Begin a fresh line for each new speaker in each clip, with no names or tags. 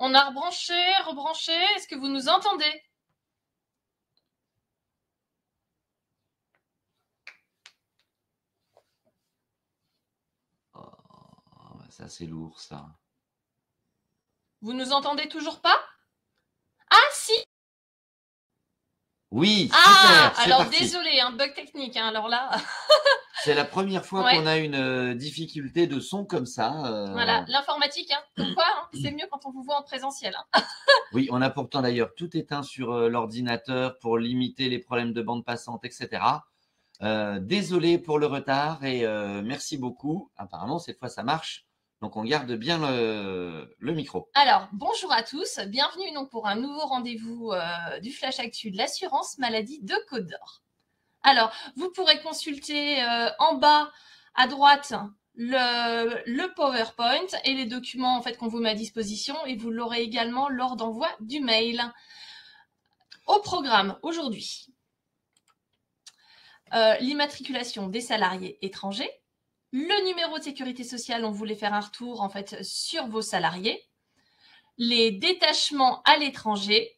On a rebranché. Est-ce que vous nous entendez?
Oh, ça, c'est lourd, ça.
Vous nous entendez toujours pas? Ah, si!
Oui,
Ah,
super, c'est
alors
parti.
désolé, hein, bug technique, hein, alors là.
C'est la première fois
Ouais.
qu'on a une difficulté de son comme ça.
Voilà, l'informatique, hein, comme quoi, hein, c'est mieux quand on vous voit en présentiel. Hein.
Oui, on a pourtant d'ailleurs tout éteint sur l'ordinateur pour limiter les problèmes de bande passante, etc. Désolé pour le retard et merci beaucoup. Apparemment, cette fois, ça marche. Donc, on garde bien le micro.
Alors, bonjour à tous. Bienvenue donc pour un nouveau rendez-vous du Flash Actu de l'assurance maladie de Côte d'Or. Alors, vous pourrez consulter en bas à droite le PowerPoint et les documents en fait qu'on vous met à disposition et vous l'aurez également lors d'envoi du mail. Au programme aujourd'hui, l'immatriculation des salariés étrangers, le numéro de sécurité sociale, on voulait faire un retour en fait sur vos salariés, les détachements à l'étranger,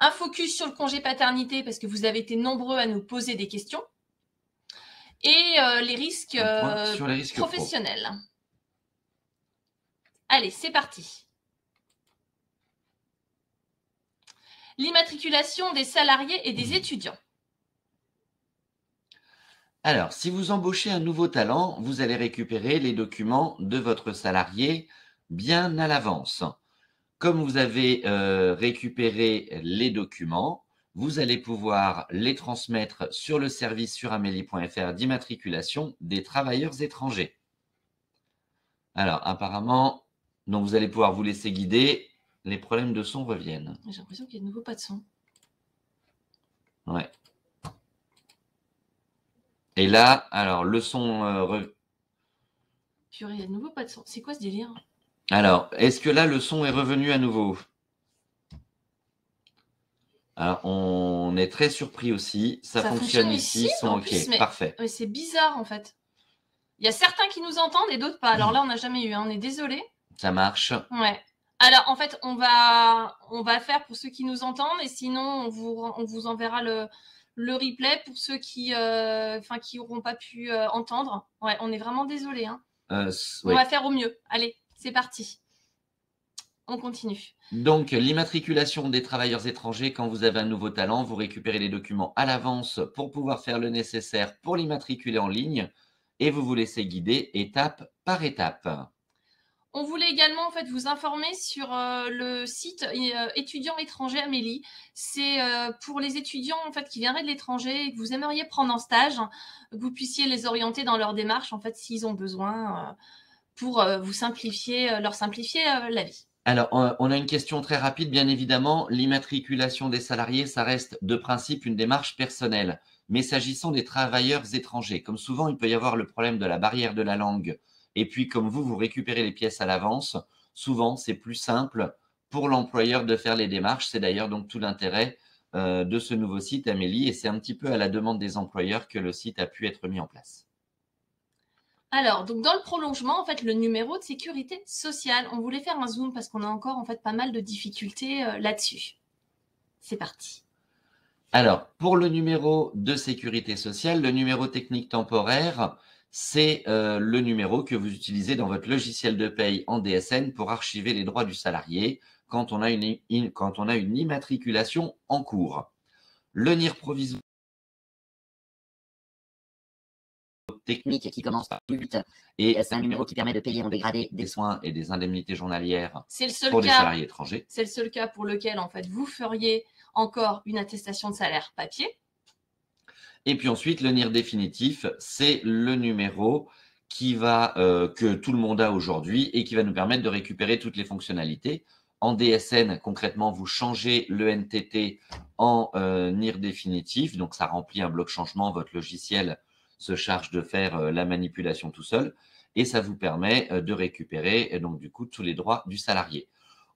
un focus sur le congé paternité parce que vous avez été nombreux à nous poser des questions, et les risques,
sur les risques
professionnels. Allez, c'est parti. L'immatriculation des salariés et des étudiants.
Alors, si vous embauchez un nouveau talent, vous allez récupérer les documents de votre salarié bien à l'avance. Comme vous avez récupéré les documents, vous allez pouvoir les transmettre sur le service sur amélie.fr d'immatriculation des travailleurs étrangers. Alors, apparemment, donc vous allez pouvoir vous laisser guider. Les problèmes de son reviennent.
J'ai l'impression qu'il y a de nouveau pas de son.
Ouais. Et là, alors, le son...
Purée, il y a de nouveau pas de son. C'est quoi ce délire?
Alors, est-ce que là, le son est revenu à nouveau? Alors, on est très surpris aussi. Ça fonctionne ici, son
en
OK,
plus, mais,
parfait.
Mais c'est bizarre en fait. Il y a certains qui nous entendent et d'autres pas. Alors là, on n'a jamais eu, hein. On est désolé.
Ça marche.
Ouais. Alors en fait, on va faire pour ceux qui nous entendent et sinon on vous enverra le replay pour ceux qui auront pas pu entendre. Ouais, on est vraiment désolé. Hein.
Oui.
On va faire au mieux. Allez, c'est parti. On continue.
Donc, l'immatriculation des travailleurs étrangers, quand vous avez un nouveau talent, vous récupérez les documents à l'avance pour pouvoir faire le nécessaire pour l'immatriculer en ligne et vous vous laissez guider étape par étape.
On voulait également en fait vous informer sur le site étudiants étrangers Amélie. C'est pour les étudiants en fait qui viendraient de l'étranger et que vous aimeriez prendre en stage, que vous puissiez les orienter dans leur démarche en fait s'ils ont besoin pour vous simplifier, leur simplifier la vie.
Alors, on a une question très rapide, bien évidemment. L'immatriculation des salariés, ça reste de principe une démarche personnelle. Mais s'agissant des travailleurs étrangers, comme souvent, il peut y avoir le problème de la barrière de la langue. Et puis, comme vous récupérez les pièces à l'avance, souvent, c'est plus simple pour l'employeur de faire les démarches. C'est d'ailleurs donc tout l'intérêt de ce nouveau site, Amélie. Et c'est un petit peu à la demande des employeurs que le site a pu être mis en place.
Alors, donc dans le prolongement, en fait, le numéro de sécurité sociale, on voulait faire un zoom parce qu'on a encore en fait pas mal de difficultés là-dessus. C'est parti.
Alors, pour le numéro de sécurité sociale, le numéro technique temporaire, c'est le numéro que vous utilisez dans votre logiciel de paye en DSN pour archiver les droits du salarié quand on a une immatriculation en cours. Le NIR provisoire technique qui commence par 8 et c'est un numéro qui permet de payer en dégradé des soins et des indemnités journalières pour les salariés étrangers.
C'est le seul cas pour lequel en fait vous feriez encore une attestation de salaire papier.
Et puis ensuite, le NIR définitif, c'est le numéro que tout le monde a aujourd'hui et qui va nous permettre de récupérer toutes les fonctionnalités. En DSN, concrètement, vous changez le NTT en NIR définitif, donc ça remplit un bloc changement, votre logiciel se charge de faire la manipulation tout seul et ça vous permet de récupérer donc du coup tous les droits du salarié.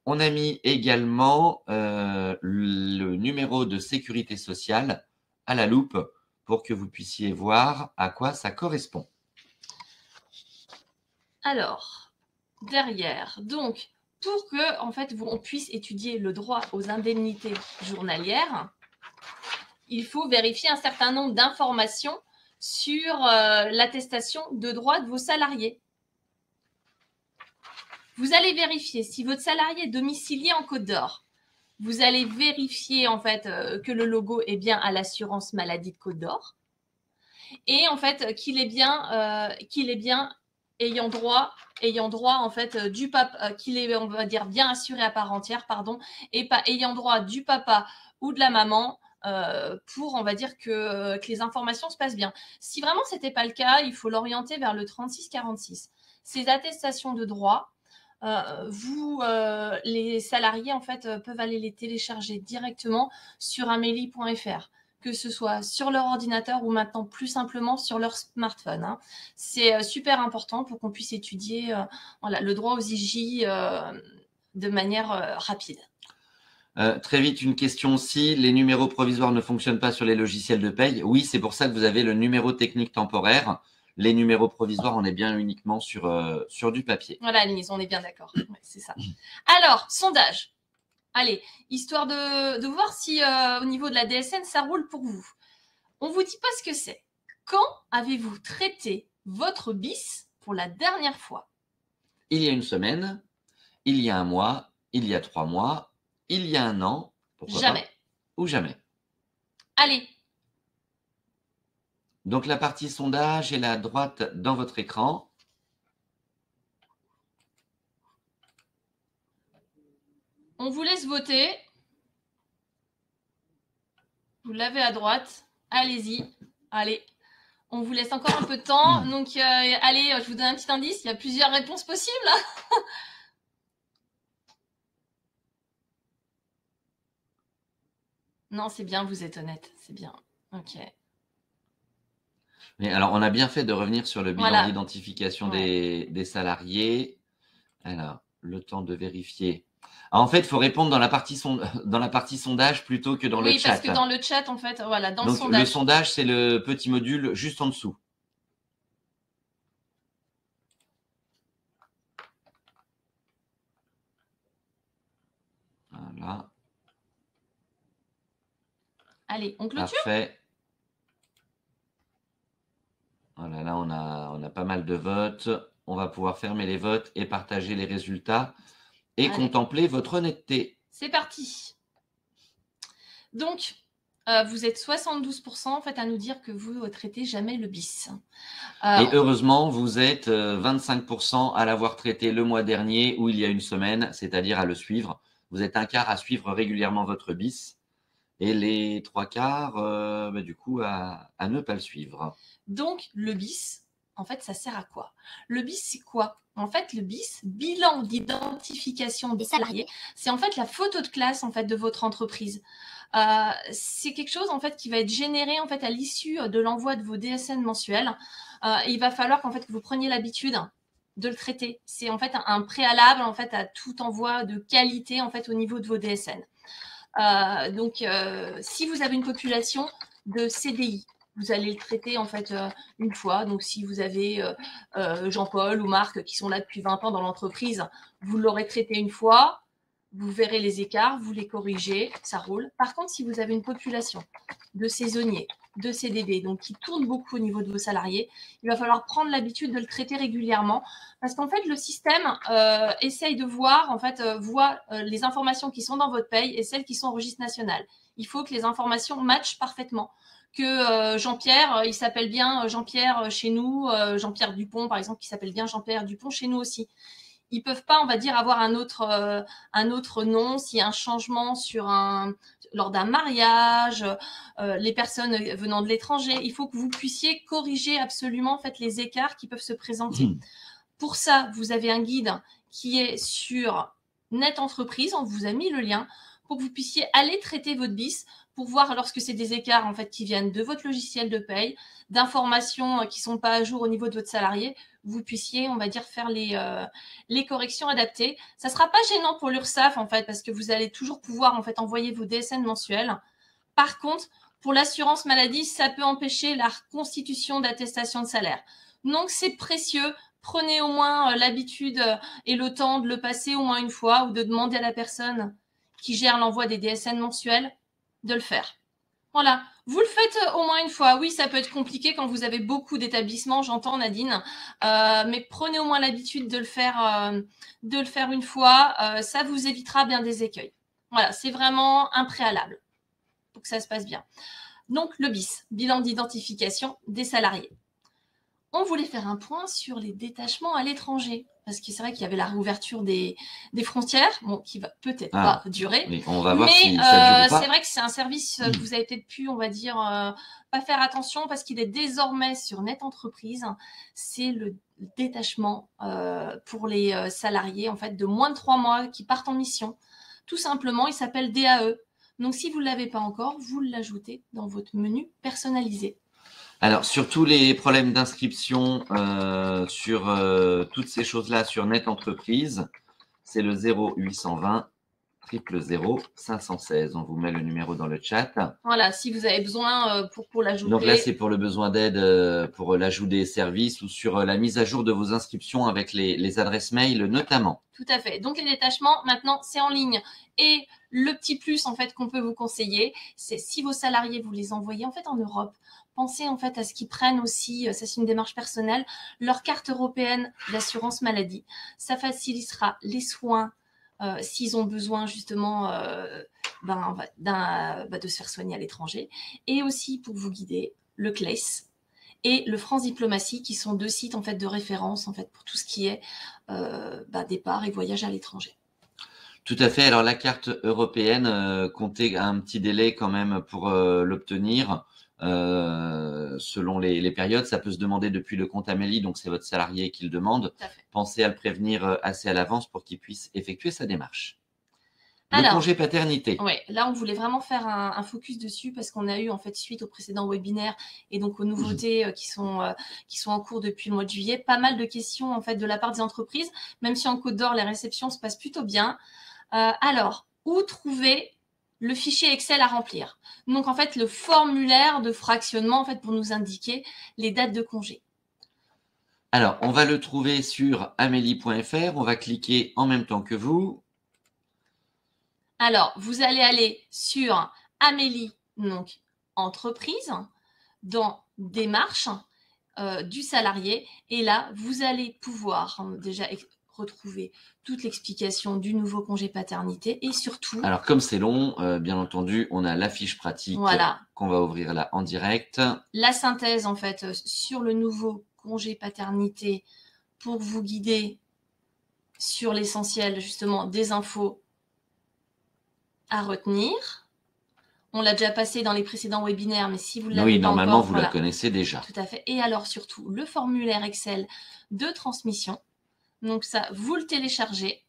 On a mis également le numéro de sécurité sociale à la loupe pour que vous puissiez voir à quoi ça correspond.
Alors, derrière, donc, pour que, en fait, on puisse étudier le droit aux indemnités journalières, il faut vérifier un certain nombre d'informations sur l'attestation de droit de vos salariés. Vous allez vérifier si votre salarié est domicilié en Côte d'Or. Vous allez vérifier en fait que le logo est bien à l'assurance maladie de Côte d'Or et en fait qu'il est bien ayant droit en fait du papa, qu'il est, on va dire, bien assuré à part entière, pardon, et pas ayant droit du papa ou de la maman. Pour, on va dire, que les informations se passent bien. Si vraiment ce n'était pas le cas, il faut l'orienter vers le 3646. Ces attestations de droit, les salariés, en fait, peuvent aller les télécharger directement sur amélie.fr, que ce soit sur leur ordinateur ou maintenant plus simplement sur leur smartphone. Hein. C'est super important pour qu'on puisse étudier voilà, le droit aux IJ de manière rapide.
Très vite, une question aussi. Les numéros provisoires ne fonctionnent pas sur les logiciels de paye. Oui, c'est pour ça que vous avez le numéro technique temporaire. Les numéros provisoires, on est bien uniquement sur du papier.
Voilà, Lise, on est bien d'accord. Ouais, c'est ça. Alors, sondage. Allez, histoire de voir si au niveau de la DSN, ça roule pour vous. On ne vous dit pas ce que c'est. Quand avez-vous traité votre BIS pour la dernière fois?
Il y a une semaine, il y a un mois, il y a 3 mois, il y a un an. Pourquoi
jamais.
Pas, ou jamais.
Allez.
Donc la partie sondage est là à droite dans votre écran.
On vous laisse voter. Vous l'avez à droite. Allez-y. Allez. On vous laisse encore un peu de temps. Donc, allez, je vous donne un petit indice. Il y a plusieurs réponses possibles. Non, c'est bien, vous êtes honnête. C'est bien. Ok.
Mais alors, on a bien fait de revenir sur le bilan d'identification des salariés. Alors, le temps de vérifier. Alors, en fait, il faut répondre dans la partie sondage plutôt que dans le chat.
Oui, parce que dans le chat, en fait, voilà, dans
donc,
le sondage.
Le sondage, c'est le petit module juste en dessous. Voilà.
Allez, on clôture.
Parfait. Voilà, là, on a pas mal de votes. On va pouvoir fermer les votes et partager les résultats et contempler votre honnêteté.
C'est parti. Donc, vous êtes 72% en fait à nous dire que vous ne traitez jamais le BIS.
Et heureusement, vous êtes 25% à l'avoir traité le mois dernier ou il y a une semaine, c'est-à-dire à le suivre. Vous êtes un quart à suivre régulièrement votre BIS et les 3/4, du coup, à ne pas le suivre.
Donc, le BIS, en fait, ça sert à quoi? Le BIS, c'est quoi? En fait, le BIS, bilan d'identification des salariés, c'est en fait la photo de classe en fait de votre entreprise. C'est quelque chose en fait qui va être généré en fait à l'issue de l'envoi de vos DSN mensuels. Il va falloir qu'en fait que vous preniez l'habitude de le traiter. C'est en fait un préalable en fait à tout envoi de qualité en fait au niveau de vos DSN. Donc, si vous avez une population de CDI, vous allez le traiter en fait une fois. Donc, si vous avez Jean-Paul ou Marc qui sont là depuis 20 ans dans l'entreprise, vous l'aurez traité une fois. Vous verrez les écarts, vous les corrigez, ça roule. Par contre, si vous avez une population de saisonniers, de CDD, donc qui tourne beaucoup au niveau de vos salariés, il va falloir prendre l'habitude de le traiter régulièrement parce qu'en fait, le système essaye de voir, en fait, voit les informations qui sont dans votre paye et celles qui sont au registre national. Il faut que les informations matchent parfaitement. Que Jean-Pierre, il s'appelle bien Jean-Pierre chez nous, Jean-Pierre Dupont, par exemple, qui s'appelle bien Jean-Pierre Dupont chez nous aussi. Ils peuvent pas, on va dire, avoir un autre nom s'il y a un changement lors d'un mariage, les personnes venant de l'étranger. Il faut que vous puissiez corriger absolument en fait les écarts qui peuvent se présenter. Pour ça, vous avez un guide qui est sur Net Entreprise. On vous a mis le lien pour que vous puissiez aller traiter votre BIS pour voir lorsque c'est des écarts en fait qui viennent de votre logiciel de paye, d'informations qui sont pas à jour au niveau de votre salarié, vous puissiez, on va dire, faire les corrections adaptées. Ça sera pas gênant pour l'URSSAF en fait parce que vous allez toujours pouvoir en fait envoyer vos DSN mensuels. Par contre, pour l'assurance maladie, ça peut empêcher la reconstitution d'attestation de salaire. Donc c'est précieux prenez au moins l'habitude et le temps de le passer au moins une fois ou de demander à la personne qui gère l'envoi des DSN mensuels de le faire. Voilà, vous le faites au moins une fois. Oui, ça peut être compliqué quand vous avez beaucoup d'établissements, j'entends Nadine, mais prenez au moins l'habitude de le faire une fois. Ça vous évitera bien des écueils. Voilà, c'est vraiment un préalable pour que ça se passe bien. Donc le BIS, bilan d'identification des salariés. On voulait faire un point sur les détachements à l'étranger, parce que c'est vrai qu'il y avait la réouverture des frontières, bon, qui va peut-être pas durer.
Oui, on va voir si ça dure ou pas.
C'est vrai que c'est un service que vous avez peut-être pu, on va dire, pas faire attention, parce qu'il est désormais sur Net Entreprise. C'est le détachement pour les salariés, en fait, de moins de 3 mois qui partent en mission. Tout simplement, il s'appelle DAE. Donc, si vous ne l'avez pas encore, vous l'ajoutez dans votre menu personnalisé.
Alors, sur tous les problèmes d'inscription, sur toutes ces choses-là sur Net Entreprise, c'est le 0820 000 516. On vous met le numéro dans le chat.
Voilà, si vous avez besoin pour l'ajouter.
Donc là, c'est pour le besoin d'aide pour l'ajout des services ou sur la mise à jour de vos inscriptions avec les adresses mail notamment.
Tout à fait. Donc les détachements, maintenant, c'est en ligne. Et le petit plus, en fait, qu'on peut vous conseiller, c'est si vos salariés, vous les envoyez, en fait, en Europe, pensez, en fait, à ce qu'ils prennent aussi, ça c'est une démarche personnelle, leur carte européenne d'assurance maladie. Ça facilitera les soins s'ils ont besoin, justement, de se faire soigner à l'étranger. Et aussi, pour vous guider, le CLACE et le France Diplomatie, qui sont 2 sites en fait de référence en fait pour tout ce qui est départ et voyage à l'étranger.
Tout à fait. Alors la carte européenne, comptez un petit délai quand même pour l'obtenir selon les périodes. Ça peut se demander depuis le compte Amélie, donc c'est votre salarié qui le demande. Pensez à le prévenir assez à l'avance pour qu'il puisse effectuer sa démarche. Le congé paternité.
Oui, là, on voulait vraiment faire un focus dessus parce qu'on a eu, en fait, suite au précédent webinaire et donc aux nouveautés qui sont en cours depuis le mois de juillet, pas mal de questions, en fait, de la part des entreprises, même si en Côte d'Or, les réceptions se passent plutôt bien. Alors, où trouver le fichier Excel à remplir? Donc, en fait, le formulaire de fractionnement, en fait, pour nous indiquer les dates de congé.
Alors, on va le trouver sur amélie.fr. On va cliquer en même temps que vous.
Alors, vous allez aller sur Amélie, donc entreprise, dans démarche du salarié. Et là, vous allez pouvoir déjà retrouver toute l'explication du nouveau congé paternité et surtout…
Alors, comme c'est long, bien entendu, on a la fiche pratique qu'on va ouvrir là en direct.
La synthèse, en fait, sur le nouveau congé paternité pour vous guider sur l'essentiel, justement, des infos à retenir. On l'a déjà passé dans les précédents webinaires, mais si vous l'avez pas
normalement,
encore,
vous la connaissez déjà.
Tout à fait. Et alors, surtout, le formulaire Excel de transmission. Donc ça, vous le téléchargez.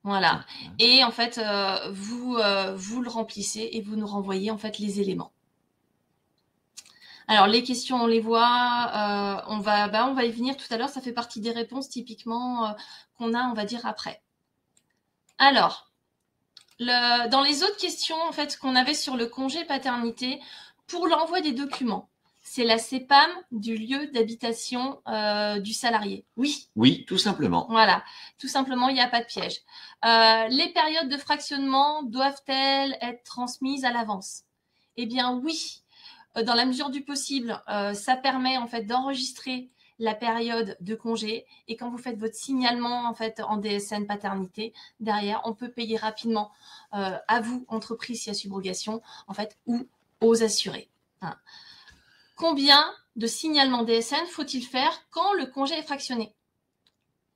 Voilà. Et en fait, vous le remplissez et vous nous renvoyez en fait les éléments. Alors, les questions, on les voit. On va y venir tout à l'heure. Ça fait partie des réponses typiquement qu'on a, on va dire, après. Alors, dans les autres questions en fait qu'on avait sur le congé paternité, pour l'envoi des documents, c'est la CPAM du lieu d'habitation du salarié.
Oui, tout simplement.
Voilà, tout simplement, il n'y a pas de piège. Les périodes de fractionnement doivent-elles être transmises à l'avance? Eh bien oui, dans la mesure du possible, ça permet en fait d'enregistrer la période de congé et quand vous faites votre signalement en fait en DSN paternité, derrière, on peut payer rapidement à vous, entreprise, s'il y a subrogation, en fait, ou aux assurés. Hein. Combien de signalements DSN faut-il faire quand le congé est fractionné?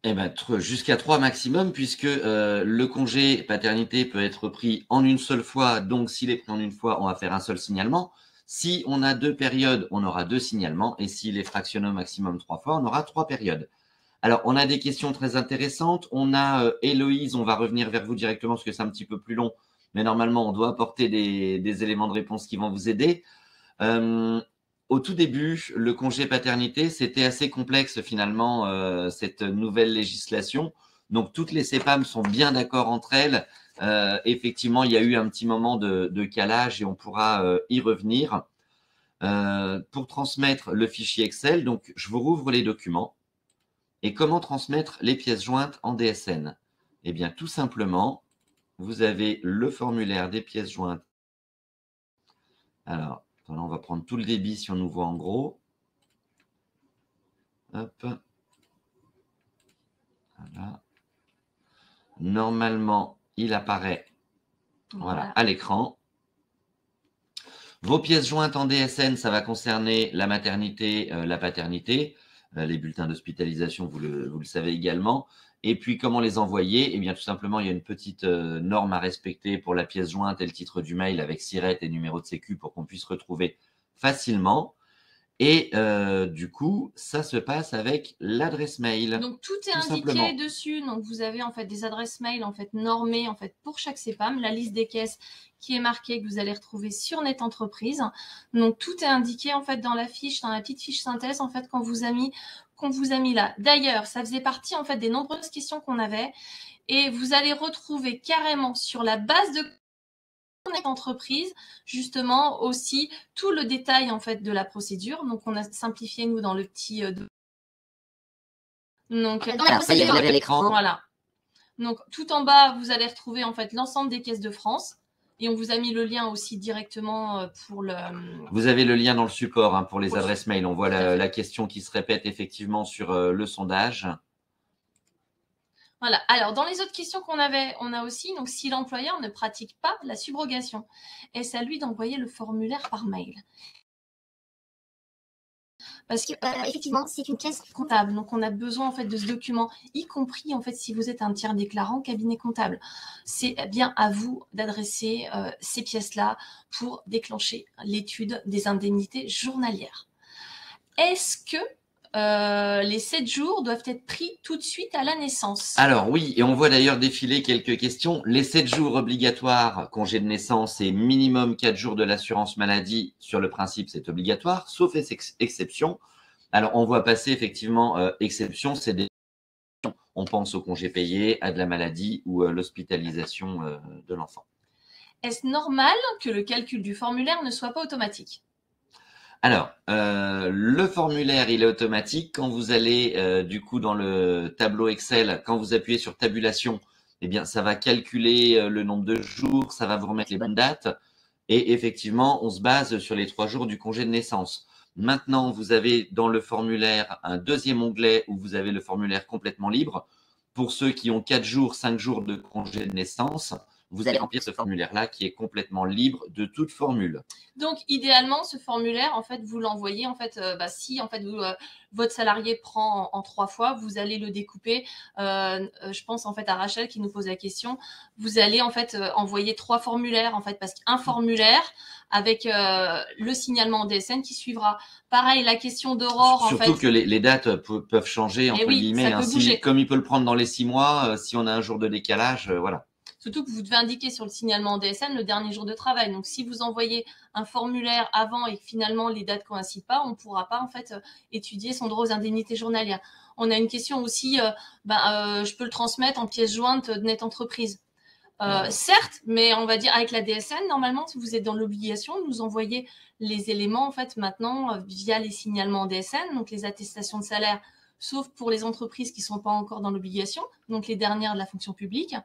Eh ben, jusqu'à 3 maximum, puisque le congé paternité peut être pris en une seule fois. Donc, s'il est pris en une fois, on va faire un seul signalement. Si on a 2 périodes, on aura 2 signalements. Et s'il est fractionné au maximum 3 fois, on aura 3 périodes. Alors, on a des questions très intéressantes. On a Héloïse, on va revenir vers vous directement parce que c'est un petit peu plus long. Mais normalement, on doit apporter des éléments de réponse qui vont vous aider. Au tout début, le congé paternité, c'était assez complexe finalement, cette nouvelle législation. Donc, toutes les CPAM sont bien d'accord entre elles. Effectivement, il y a eu un petit moment de calage et on pourra y revenir. pour transmettre le fichier Excel, donc je vous rouvre les documents. Et comment transmettre les pièces jointes en DSN? Eh bien, tout simplement, vous avez le formulaire des pièces jointes. Alors, là, on va prendre tout le débit si on nous voit en gros. Hop. Voilà. Normalement, il apparaît voilà, à l'écran. Vos pièces jointes en DSN, ça va concerner la maternité, la paternité, les bulletins d'hospitalisation, vous le savez également. Et puis, comment les envoyer? Eh bien, tout simplement, il y a une petite norme à respecter pour la pièce jointe et le titre du mail avec SIRET et numéro de sécu pour qu'on puisse retrouver facilement. Et du coup, ça se passe avec l'adresse mail.
Donc tout est indiqué dessus. Donc vous avez en fait des adresses mail en fait normées en fait pour chaque CEPAM, la liste des caisses qui est marquée que vous allez retrouver sur Net Entreprise. Donc tout est indiqué en fait dans la fiche, dans la petite fiche synthèse en fait qu'on vous a mis là. D'ailleurs, ça faisait partie en fait des nombreuses questions qu'on avait et vous allez retrouver carrément sur la base de entreprise justement aussi tout le détail en fait de la procédure. Donc on a simplifié nous dans le petit donc dans la procédure à l'écran. Voilà. Donc tout en bas vous allez retrouver en fait l'ensemble des caisses de France et on vous a mis le lien aussi directement pour le.
Vous avez le lien dans le support hein, pour les adresses mail. On voit la question qui se répète effectivement sur le sondage.
Voilà. Alors, dans les autres questions qu'on avait, on a aussi, donc, si l'employeur ne pratique pas la subrogation, est-ce à lui d'envoyer le formulaire par mail? Parce que, effectivement, c'est une caisse comptable. Donc, on a besoin, en fait, de ce document, y compris, en fait, si vous êtes un tiers déclarant cabinet comptable. C'est bien à vous d'adresser ces pièces-là pour déclencher l'étude des indemnités journalières. Est-ce que les 7 jours doivent être pris tout de suite à la naissance?
Alors oui, et on voit d'ailleurs défiler quelques questions. Les 7 jours obligatoires, congé de naissance et minimum 4 jours de l'assurance maladie, sur le principe c'est obligatoire, sauf exception. Alors on voit passer effectivement exception, c'est des... On pense au congé payé, à de la maladie ou l'hospitalisation de l'enfant.
Est-ce normal que le calcul du formulaire ne soit pas automatique?
Alors, le formulaire, il est automatique. Quand vous allez du coup dans le tableau Excel, quand vous appuyez sur tabulation, eh bien, ça va calculer le nombre de jours, ça va vous remettre les bonnes dates. Et effectivement, on se base sur les 3 jours du congé de naissance. Maintenant, vous avez dans le formulaire un deuxième onglet où vous avez le formulaire complètement libre. Pour ceux qui ont 4 jours, 5 jours de congé de naissance, vous allez remplir ce formulaire-là qui est complètement libre de toute formule.
Donc, idéalement, ce formulaire, en fait, vous l'envoyez, en fait, si, en fait, votre salarié prend en 3 fois, vous allez le découper. Je pense, en fait, à Rachel qui nous pose la question. Vous allez, en fait, envoyer 3 formulaires, en fait, parce qu'un formulaire avec le signalement en DSN qui suivra. Pareil, la question d'Aurore, en fait.
Surtout que les dates peuvent changer, entre guillemets.
Ça peut bouger.
Comme il peut le prendre dans les 6 mois, si on a un jour de décalage, voilà.
Surtout que vous devez indiquer sur le signalement en DSN le dernier jour de travail. Donc, si vous envoyez un formulaire avant et que finalement les dates ne coïncident pas, on ne pourra pas en fait étudier son droit aux indemnités journalières. On a une question aussi, je peux le transmettre en pièce jointe de Net Entreprise. Certes, mais on va dire avec la DSN, normalement, si vous êtes dans l'obligation de nous envoyer les éléments en fait maintenant via les signalements en DSN, donc les attestations de salaire, sauf pour les entreprises qui ne sont pas encore dans l'obligation, donc les dernières de la fonction publique.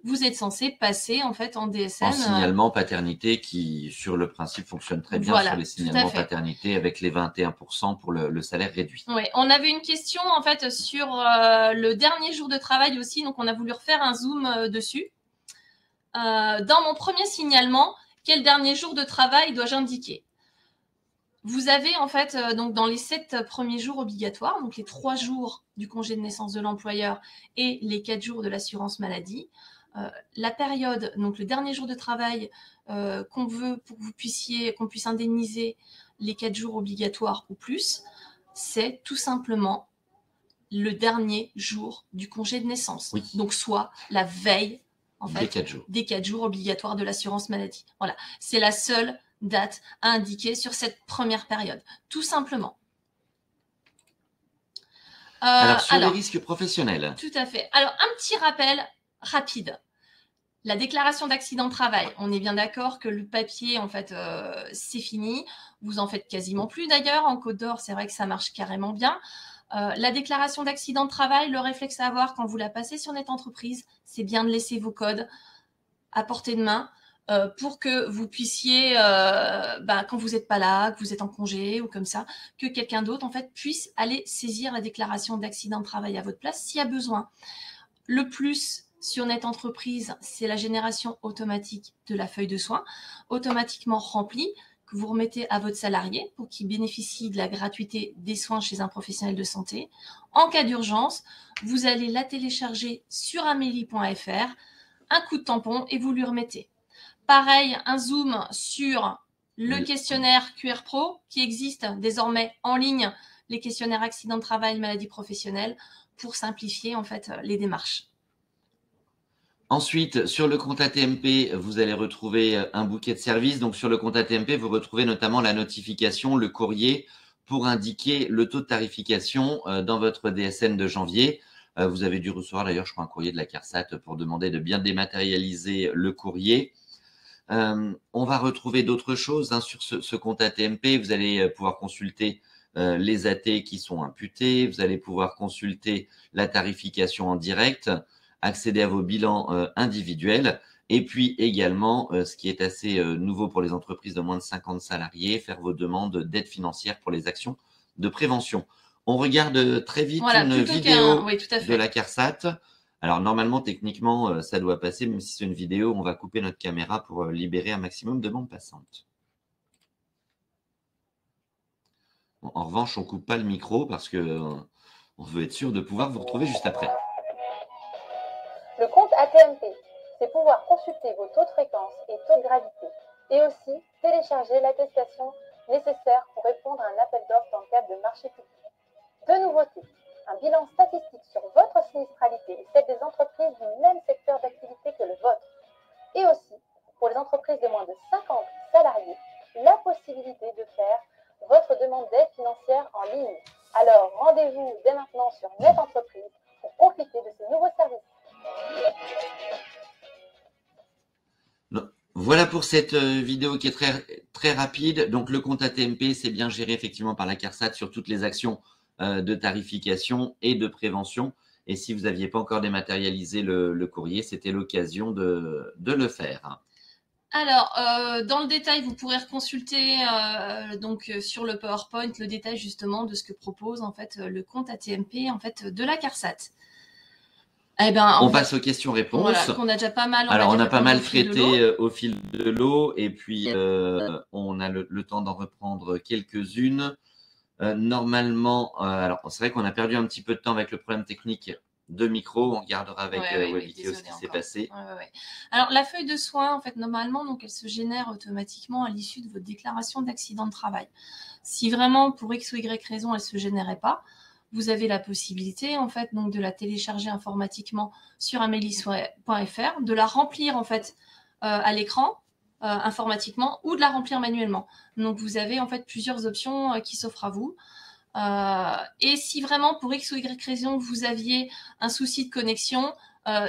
Vous êtes censé passer en fait en DSN.
En signalement paternité qui, sur le principe, fonctionne très bien sur les signalements paternité avec les 21% pour le salaire réduit.
Oui, on avait une question en fait sur le dernier jour de travail aussi, donc on a voulu refaire un zoom dessus. Dans mon premier signalement, quel dernier jour de travail dois-je indiquer? Vous avez en fait donc dans les 7 premiers jours obligatoires, donc les 3 jours du congé de naissance de l'employeur et les 4 jours de l'assurance maladie, la période, donc le dernier jour de travail qu'on veut pour que qu'on puisse indemniser les 4 jours obligatoires ou plus, c'est tout simplement le dernier jour du congé de naissance.
Oui.
Donc soit la veille en fait,
des
4 jours obligatoires de l'assurance maladie. Voilà, c'est la seule date à indiquer sur cette première période, tout simplement.
Alors, sur les risques professionnels.
Tout à fait. Alors, un petit rappel rapide. La déclaration d'accident de travail, on est bien d'accord que le papier, en fait, c'est fini. Vous en faites quasiment plus d'ailleurs. En Côte d'Or, c'est vrai que ça marche carrément bien. La déclaration d'accident de travail, le réflexe à avoir quand vous la passez sur Net Entreprise, c'est bien de laisser vos codes à portée de main pour que vous puissiez, quand vous n'êtes pas là, que vous êtes en congé ou comme ça, que quelqu'un d'autre, en fait, puisse aller saisir la déclaration d'accident de travail à votre place s'il y a besoin. Le plus sur Net Entreprise, c'est la génération automatique de la feuille de soins, automatiquement remplie, que vous remettez à votre salarié pour qu'il bénéficie de la gratuité des soins chez un professionnel de santé. En cas d'urgence, vous allez la télécharger sur amélie.fr, un coup de tampon et vous lui remettez. Pareil, un zoom sur le questionnaire QR Pro qui existe désormais en ligne, les questionnaires accident de travail, maladie professionnelle, pour simplifier en fait les démarches.
Ensuite, sur le compte ATMP, vous allez retrouver un bouquet de services. Donc, sur le compte ATMP, vous retrouvez notamment la notification, le courrier pour indiquer le taux de tarification dans votre DSN de janvier. Vous avez dû recevoir d'ailleurs, je crois, un courrier de la CARSAT pour demander de bien dématérialiser le courrier. On va retrouver d'autres choses sur ce compte ATMP. Vous allez pouvoir consulter les AT qui sont imputés. Vous allez pouvoir consulter la tarification en direct, accéder à vos bilans individuels et puis également, ce qui est assez nouveau pour les entreprises de moins de 50 salariés, faire vos demandes d'aide financière pour les actions de prévention. On regarde très vite une vidéo de la CARSAT. Alors normalement, techniquement, ça doit passer, même si c'est une vidéo, on va couper notre caméra pour libérer un maximum de bandes passantes. Bon, en revanche, on ne coupe pas le micro parce que on veut être sûr de pouvoir vous retrouver juste après.
Le compte ATMP, c'est pouvoir consulter vos taux de fréquence et taux de gravité, et aussi télécharger l'attestation nécessaire pour répondre à un appel d'offres dans le cadre de marché public. Deux nouveautés. Un bilan statistique sur votre sinistralité et celle des entreprises du même secteur d'activité que le vôtre. Et aussi, pour les entreprises de moins de 50 salariés, la possibilité de faire votre demande d'aide financière en ligne. Alors, rendez-vous dès maintenant sur Net Entreprise pour profiter de ces nouveaux services.
Voilà pour cette vidéo qui est très rapide. Donc, le compte ATMP, c'est bien géré effectivement par la CARSAT sur toutes les actions de tarification et de prévention. Et si vous n'aviez pas encore dématérialisé le courrier, c'était l'occasion de le faire.
Alors, dans le détail, vous pourrez reconsulter sur le PowerPoint le détail justement de ce que propose en fait le compte ATMP en fait de la CARSAT.
Eh ben, on passe aux questions-réponses.
Voilà, qu'on a déjà pas mal.
Alors, on a pas mal traité au fil de l'eau et puis on a le temps d'en reprendre quelques-unes. Normalement, alors c'est vrai qu'on a perdu un petit peu de temps avec le problème technique de micro. On regardera avec Webitio ce qui s'est passé.
Alors, la feuille de soins, en fait, normalement, donc, elle se génère automatiquement à l'issue de votre déclaration d'accident de travail. Si vraiment, pour X ou Y raison, elle ne se générait pas, vous avez la possibilité, en fait, donc, de la télécharger informatiquement sur amélie.fr, de la remplir, en fait, à l'écran, informatiquement, ou de la remplir manuellement. Donc, vous avez, en fait, plusieurs options qui s'offrent à vous. Et si vraiment, pour X ou Y raison, vous aviez un souci de connexion,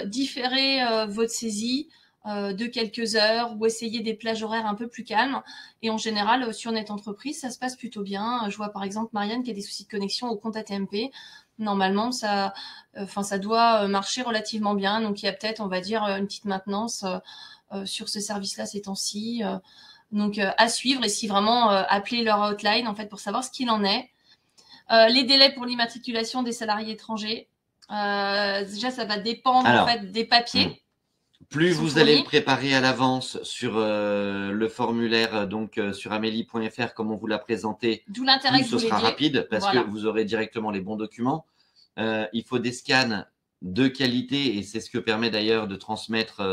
différez votre saisie de quelques heures ou essayez des plages horaires un peu plus calmes. Et en général, sur Net Entreprise, ça se passe plutôt bien. Je vois par exemple Marianne qui a des soucis de connexion au compte ATMP. Normalement, ça doit marcher relativement bien. Donc, il y a peut-être, on va dire, une petite maintenance sur ce service-là ces temps-ci. Donc, à suivre. Et si vraiment, appelez leur hotline en fait pour savoir ce qu'il en est. Les délais pour l'immatriculation des salariés étrangers. Déjà, ça va dépendre en fait des papiers.
Plus vous allez le préparer à l'avance sur le formulaire, donc sur amélie.fr, comme on vous l'a présenté, plus ce sera rapide parce que vous aurez directement les bons documents. Il faut des scans de qualité et c'est ce que permet d'ailleurs de transmettre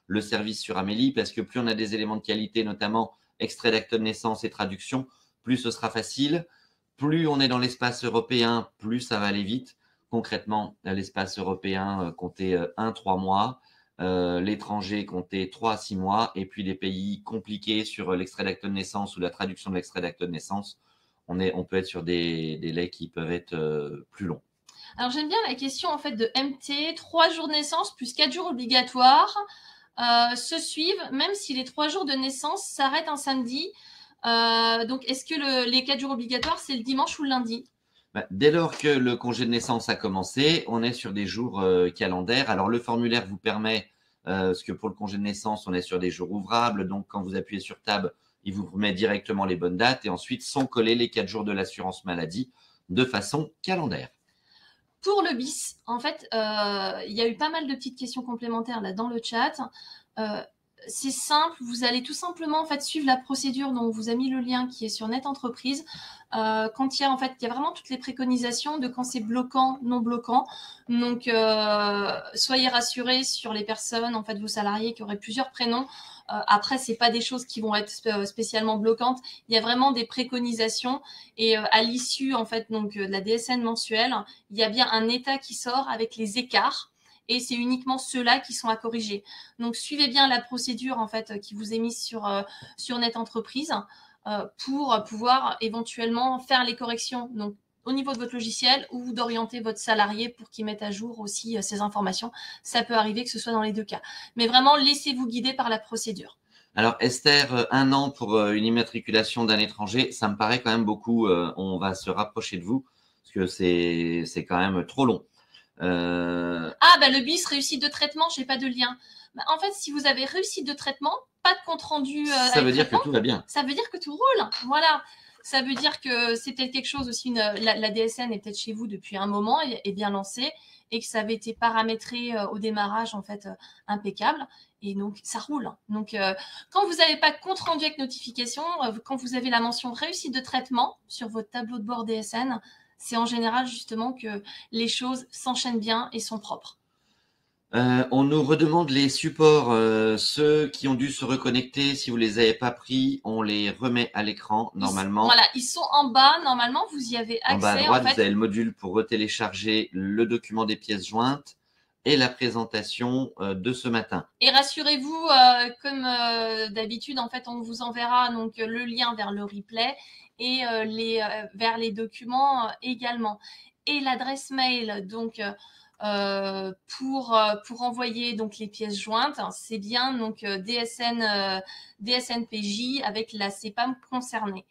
le service sur Amélie parce que plus on a des éléments de qualité, notamment extrait d'acte de naissance et traduction, plus ce sera facile. Plus on est dans l'espace européen, plus ça va aller vite. Concrètement, l'espace européen comptait 1-3 mois. L'étranger comptait 3 à 6 mois. Et puis les pays compliqués sur l'extrait d'acte de naissance ou la traduction de l'extrait d'acte de naissance, on peut être sur des délais qui peuvent être plus longs.
Alors j'aime bien la question en fait de MT, 3 jours de naissance plus 4 jours obligatoires. se suivent, même si les 3 jours de naissance s'arrêtent un samedi. Donc, est-ce que les 4 jours obligatoires, c'est le dimanche ou le lundi?
Dès lors que le congé de naissance a commencé, on est sur des jours calendaires. Alors, le formulaire vous permet, parce que pour le congé de naissance, on est sur des jours ouvrables. Donc, quand vous appuyez sur Tab, il vous remet directement les bonnes dates et ensuite sont collés les 4 jours de l'assurance maladie de façon calendaire.
Pour le bis, en fait, il y a eu pas mal de petites questions complémentaires là dans le chat. C'est simple, vous allez tout simplement en fait suivre la procédure dont on vous a mis le lien qui est sur Net Entreprise. Quand il y a vraiment toutes les préconisations de quand c'est bloquant, non bloquant. Donc soyez rassurés sur les personnes, en fait vos salariés qui auraient plusieurs prénoms. Après, c'est pas des choses qui vont être spécialement bloquantes. Il y a vraiment des préconisations et à l'issue en fait donc de la DSN mensuelle, il y a bien un état qui sort avec les écarts. Et c'est uniquement ceux-là qui sont à corriger. Donc, suivez bien la procédure en fait qui vous est mise sur Net Entreprise pour pouvoir éventuellement faire les corrections. Donc, au niveau de votre logiciel ou d'orienter votre salarié pour qu'il mette à jour aussi ces informations. Ça peut arriver que ce soit dans les 2 cas. Mais vraiment, laissez-vous guider par la procédure.
Alors, Esther, 1 an pour une immatriculation d'un étranger, ça me paraît quand même beaucoup. On va se rapprocher de vous parce que c'est quand même trop long.
Le bis, réussite de traitement, j'ai pas de lien. En fait, si vous avez réussite de traitement, pas de compte rendu.
Ça veut dire que tout va bien.
Ça veut dire que tout roule. Voilà. Ça veut dire que c'est peut-être quelque chose aussi, la DSN est peut-être chez vous depuis un moment et est bien lancée et que ça avait été paramétré au démarrage, en fait, impeccable. Et donc, ça roule. Donc, quand vous n'avez pas de compte rendu avec notification, quand vous avez la mention réussite de traitement sur votre tableau de bord DSN, c'est en général justement que les choses s'enchaînent bien et sont propres.
On nous redemande les supports. Ceux qui ont dû se reconnecter, si vous les avez pas pris, on les remet à l'écran normalement.
Voilà, ils sont en bas. Normalement, vous y avez accès.
En bas à droite, vous avez le module pour retélécharger le document des pièces jointes et la présentation de ce matin.
Et rassurez-vous, comme d'habitude, en fait, on vous enverra donc le lien vers le replay et vers les documents également. Et l'adresse mail, donc pour envoyer donc les pièces jointes, c'est bien donc DSNPJ avec la CEPAM concernée.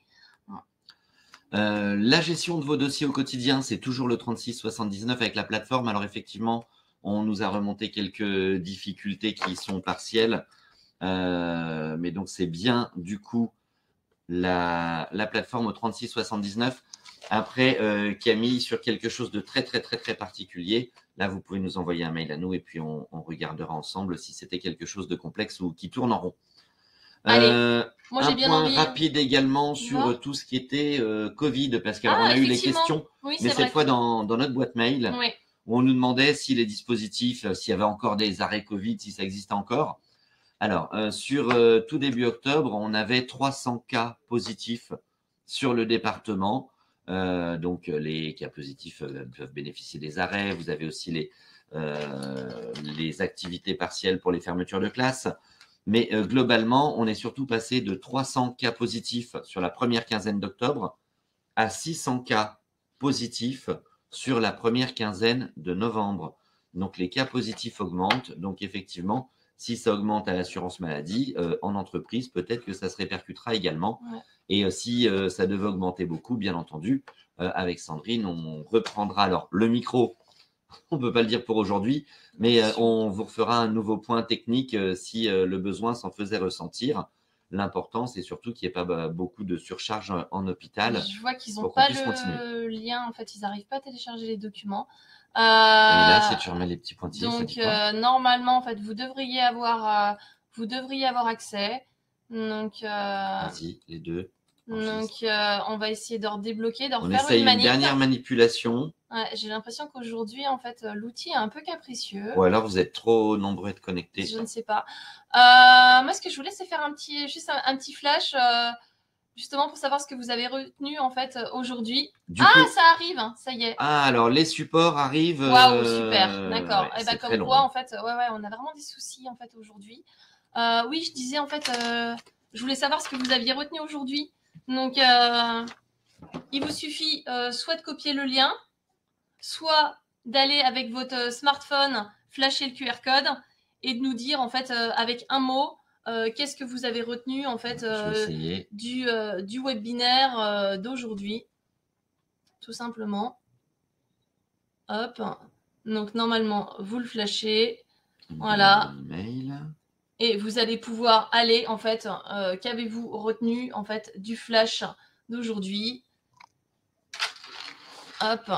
La gestion de vos dossiers au quotidien, c'est toujours le 3679 avec la plateforme. Alors effectivement, on nous a remonté quelques difficultés qui sont partielles, mais donc c'est bien du coup la plateforme au 3679. Après, Camille, sur quelque chose de très particulier, là vous pouvez nous envoyer un mail à nous et puis on regardera ensemble si c'était quelque chose de complexe ou qui tourne en rond.
Allez, moi j'ai
un
bien
point
envie.
rapide également sur tout ce qui était Covid, parce qu'on a eu les questions,
oui,
mais cette fois dans notre boîte mail,
oui.
où on nous demandait si les dispositifs, s'il y avait encore des arrêts Covid, si ça existe encore. Alors, sur tout début octobre, on avait 300 cas positifs sur le département. Donc, les cas positifs peuvent bénéficier des arrêts. Vous avez aussi les activités partielles pour les fermetures de classe. Mais globalement, on est surtout passé de 300 cas positifs sur la première quinzaine d'octobre à 600 cas positifs sur la première quinzaine de novembre. Donc, les cas positifs augmentent. Donc, effectivement, si ça augmente à l'assurance maladie, en entreprise, peut-être que ça se répercutera également.
Ouais.
Et si ça devait augmenter beaucoup, bien entendu, avec Sandrine, on reprendra alors le micro. On ne peut pas le dire pour aujourd'hui, mais on vous refera un nouveau point technique si le besoin s'en faisait ressentir. L'important, c'est surtout qu'il n'y ait pas beaucoup de surcharge en hôpital.
Je vois qu'ils n'ont pas le lien. En fait, ils n'arrivent pas à télécharger les documents.
Et là, si tu remets les petits pointillés,
donc, normalement, en fait, vous devriez avoir accès. Donc,
vas-y, les deux.
Donc, on va essayer de redébloquer, de refaire
essaye
une manip.
Dernière manipulation.
Ouais, j'ai l'impression qu'aujourd'hui, en fait, l'outil est un peu capricieux.
Ou alors, vous êtes trop nombreux à être connectés.
Je ne sais pas. Moi, ce que je voulais, c'est faire un petit flash, justement pour savoir ce que vous avez retenu, en fait, aujourd'hui. Ça arrive, hein, ça y est.
Ah, alors, les supports arrivent.
Waouh, super, d'accord.
Ouais,
et ben, comme quoi, en fait, on a vraiment des soucis, en fait, aujourd'hui. Oui, je disais, en fait, je voulais savoir ce que vous aviez retenu aujourd'hui. Donc, il vous suffit soit de copier le lien, soit d'aller avec votre smartphone, flasher le QR code et de nous dire en fait avec un mot qu'est-ce que vous avez retenu en fait du webinaire d'aujourd'hui, tout simplement. Hop. Donc normalement vous le flashez, voilà. Et vous allez pouvoir aller en fait, qu'avez-vous retenu en fait du flash d'aujourd'hui. Hop.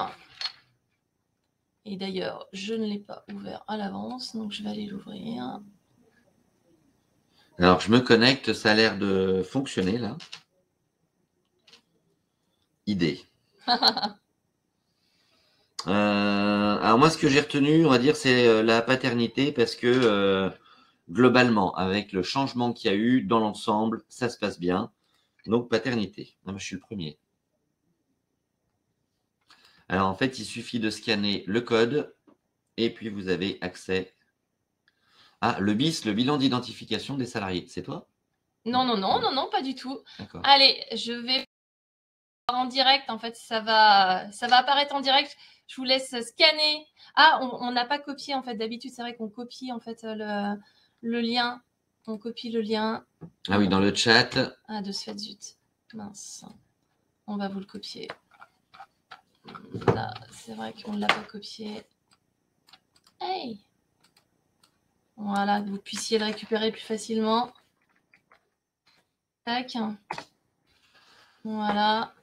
Et d'ailleurs, je ne l'ai pas ouvert à l'avance, donc je vais aller l'ouvrir.
Alors, je me connecte, ça a l'air de fonctionner là. Idée. Alors moi, ce que j'ai retenu, on va dire, c'est la paternité parce que globalement, avec le changement qu'il y a eu dans l'ensemble, ça se passe bien. Donc, paternité. Non, moi, je suis le premier. Alors, en fait, il suffit de scanner le code et puis vous avez accès à le BIS, le bilan d'identification des salariés. C'est toi?
Non, pas du tout.
D'accord.
Allez, je vais en direct. En fait, ça va apparaître en direct. Je vous laisse scanner. Ah, on n'a pas copié en fait. D'habitude, c'est vrai qu'on copie en fait le lien. On copie le lien.
Ah oui, dans le chat.
Ah, de ce fait, zut. Mince. On va vous le copier. Là, c'est vrai qu'on ne l'a pas copié. Hey! Voilà, que vous puissiez le récupérer plus facilement. Tac. Voilà.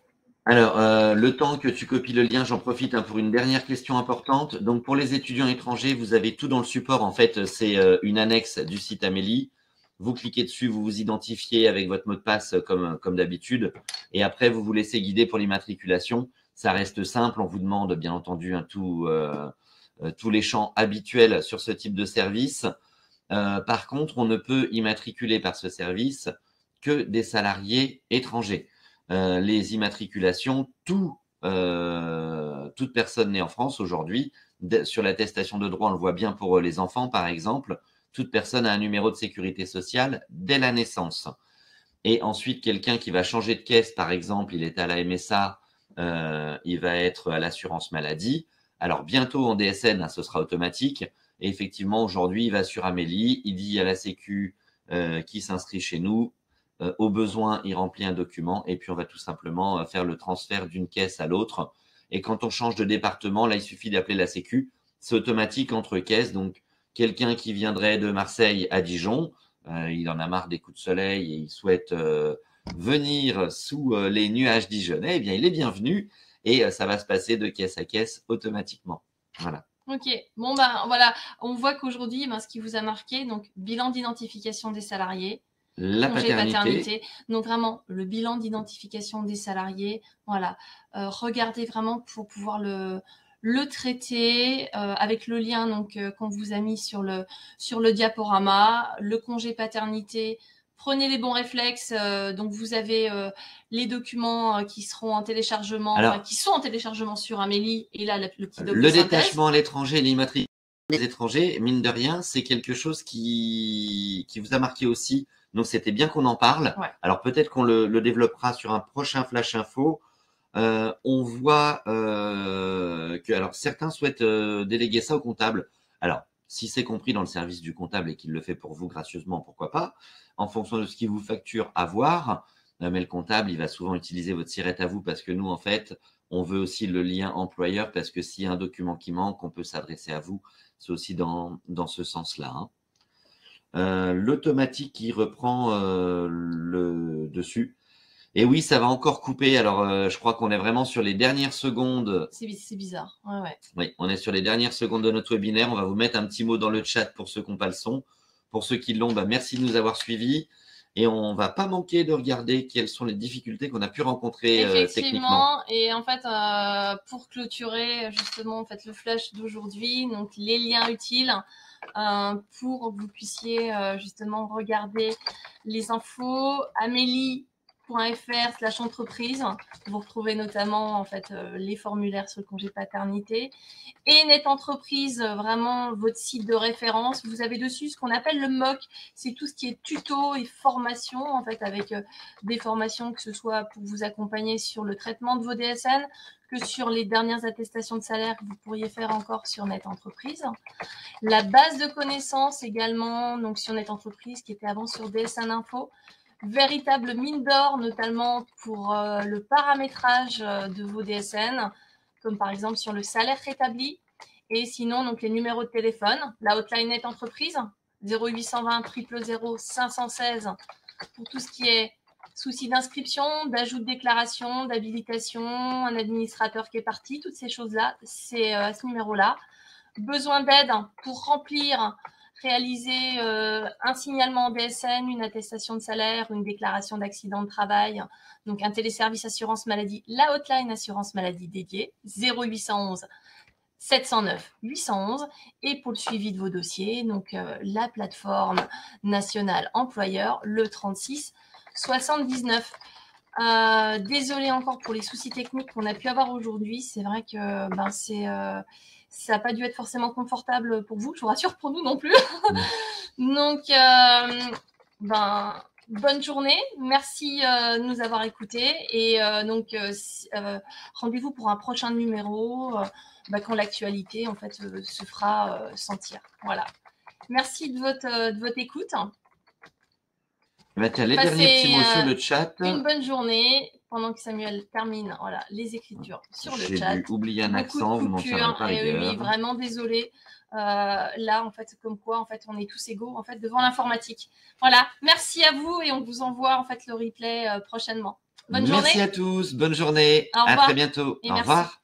Alors, le temps que tu copies le lien, j'en profite pour une dernière question importante. Donc, pour les étudiants étrangers, vous avez tout dans le support. En fait, c'est une annexe du site Amélie. Vous cliquez dessus, vous vous identifiez avec votre mot de passe comme d'habitude. Et après, vous vous laissez guider pour l'immatriculation. Ça reste simple. On vous demande, bien entendu, tous les champs habituels sur ce type de service. Par contre, on ne peut immatriculer par ce service que des salariés étrangers. Les immatriculations, toute personne née en France aujourd'hui, sur l'attestation de droit, on le voit bien pour les enfants, par exemple, toute personne a un numéro de sécurité sociale dès la naissance. Et ensuite, quelqu'un qui va changer de caisse, par exemple, il est à la MSA, il va être à l'assurance maladie. Alors, bientôt en DSN, ce sera automatique. Et effectivement, aujourd'hui, il va sur Amélie, il dit à la Sécu qui s'inscrit chez nous. Au besoin, il remplit un document et puis on va tout simplement faire le transfert d'une caisse à l'autre. Et quand on change de département, là, il suffit d'appeler la Sécu. C'est automatique entre caisses. Donc, quelqu'un qui viendrait de Marseille à Dijon, il en a marre des coups de soleil et il souhaite venir sous les nuages dijonnais, eh bien, il est bienvenu et ça va se passer de caisse à caisse automatiquement. Voilà.
Ok, bon ben voilà, on voit qu'aujourd'hui, ce qui vous a marqué, donc bilan d'identification des salariés,
la paternité.
Donc vraiment le bilan d'identification des salariés, voilà, regardez vraiment pour pouvoir le traiter avec le lien donc qu'on vous a mis sur le diaporama, le congé paternité. Prenez les bons réflexes. Donc, vous avez les documents qui seront en téléchargement, qui sont en téléchargement sur Amélie. Et là, le petit doc
le détachement à l'étranger, l'immatriculation des étrangers, mine de rien, c'est quelque chose qui vous a marqué aussi. Donc, c'était bien qu'on en parle.
Ouais.
Alors, peut-être qu'on le développera sur un prochain Flash Info. On voit que alors certains souhaitent déléguer ça au comptable. Alors, si c'est compris dans le service du comptable et qu'il le fait pour vous gracieusement, pourquoi pas, en fonction de ce qu'il vous facture à voir. Mais le comptable, il va souvent utiliser votre SIRET à vous parce que nous, en fait, on veut aussi le lien employeur parce que s'il y a un document qui manque, on peut s'adresser à vous. C'est aussi dans ce sens-là. Hein. L'automatique qui reprend le dessus. Et oui, ça va encore couper. Alors, je crois qu'on est vraiment sur les dernières secondes.
C'est bizarre. Ouais.
Oui, on est sur les dernières secondes de notre webinaire. On va vous mettre un petit mot dans le chat pour ceux qui n'ont pas le son. Pour ceux qui l'ont, merci de nous avoir suivis. Et on ne va pas manquer de regarder quelles sont les difficultés qu'on a pu rencontrer techniquement.
Et en fait, pour clôturer justement le flash d'aujourd'hui, donc les liens utiles pour que vous puissiez justement regarder les infos. Amélie .fr/entreprise. Vous retrouvez notamment en fait les formulaires sur le congé paternité. Et Net Entreprise, vraiment votre site de référence. Vous avez dessus ce qu'on appelle le MOOC. C'est tout ce qui est tuto et formation, en fait, avec des formations que ce soit pour vous accompagner sur le traitement de vos DSN, que sur les dernières attestations de salaire que vous pourriez faire encore sur Net Entreprise. La base de connaissances également, donc sur Net Entreprise, qui était avant sur DSN Info. Véritable mine d'or, notamment pour le paramétrage de vos DSN, comme par exemple sur le salaire rétabli. Et sinon, donc les numéros de téléphone, la hotline Net Entreprise, 0820 000 516, pour tout ce qui est souci d'inscription, d'ajout de déclaration, d'habilitation, un administrateur qui est parti, toutes ces choses-là, c'est à ce numéro-là. Besoin d'aide pour remplir, réaliser un signalement en DSN, une attestation de salaire, une déclaration d'accident de travail, donc un téléservice assurance maladie, la hotline assurance maladie dédiée, 0811 709 811, et pour le suivi de vos dossiers, donc la plateforme nationale employeur, le 36 79. Désolée encore pour les soucis techniques qu'on a pu avoir aujourd'hui. C'est vrai que ça n'a pas dû être forcément confortable pour vous, je vous rassure, pour nous non plus. Donc, bonne journée. Merci de nous avoir écoutés. Et rendez-vous pour un prochain numéro quand l'actualité en fait se fera sentir. Voilà. Merci de votre écoute.
Tu as les derniers petits mots sur le chat.
Une bonne journée pendant que Samuel termine les écritures sur le chat.
J'ai oublié un accent, vous m'en tiendrez pas rigueur.
Oui, vraiment désolée. Là, en fait, comme quoi, en fait, on est tous égaux en fait devant l'informatique. Voilà. Merci à vous et on vous envoie en fait le replay prochainement. Bonne journée.
Merci à tous. Bonne journée.
Au revoir.
À très bientôt.
Et
au
merci.
revoir.